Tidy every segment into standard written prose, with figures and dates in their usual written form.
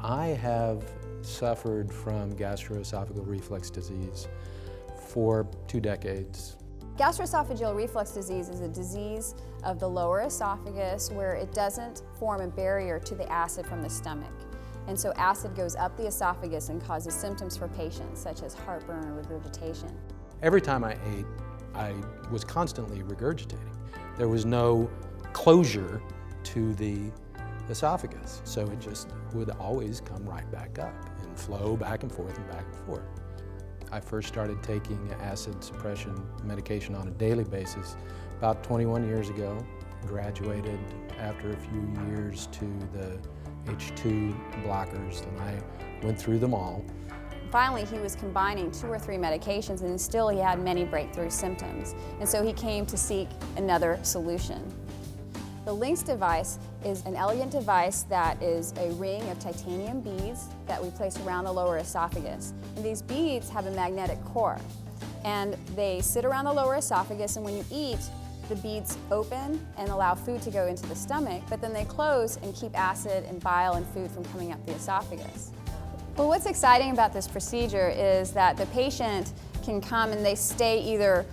I have suffered from gastroesophageal reflux disease for 2 decades. Gastroesophageal reflux disease is a disease of the lower esophagus where it doesn't form a barrier to the acid from the stomach. And so acid goes up the esophagus and causes symptoms for patients such as heartburn or regurgitation. Every time I ate, I was constantly regurgitating. There was no closure to the esophagus, so it just would always come right back up and flow back and forth and back and forth. I first started taking acid suppression medication on a daily basis about 21 years ago. Graduated after a few years to the H2 blockers, and I went through them all. Finally, he was combining 2 or 3 medications, and still he had many breakthrough symptoms. And so he came to seek another solution. The Linx device is an elegant device that is a ring of titanium beads that we place around the lower esophagus. And these beads have a magnetic core, and they sit around the lower esophagus, and when you eat, the beads open and allow food to go into the stomach, but then they close and keep acid and bile and food from coming up the esophagus. Well, what's exciting about this procedure is that the patient can come and they stay either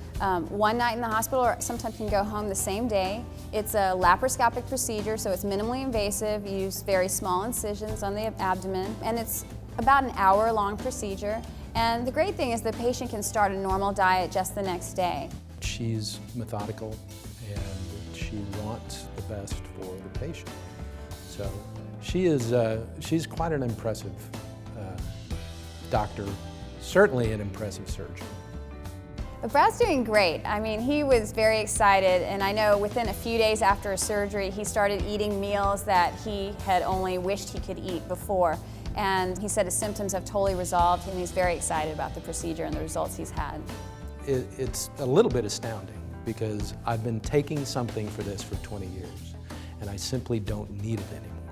one night in the hospital or sometimes can go home the same day. It's a laparoscopic procedure, so it's minimally invasive. You use very small incisions on the abdomen, and it's about an hour-long procedure. And the great thing is the patient can start a normal diet just the next day. She's methodical and she wants the best for the patient. So she's quite an impressive doctor, certainly an impressive surgeon. Brad's doing great. I mean, he was very excited, and I know within a few days after his surgery, he started eating meals that he had only wished he could eat before. And he said his symptoms have totally resolved, and he's very excited about the procedure and the results he's had. It's a little bit astounding because I've been taking something for this for 20 years, and I simply don't need it anymore.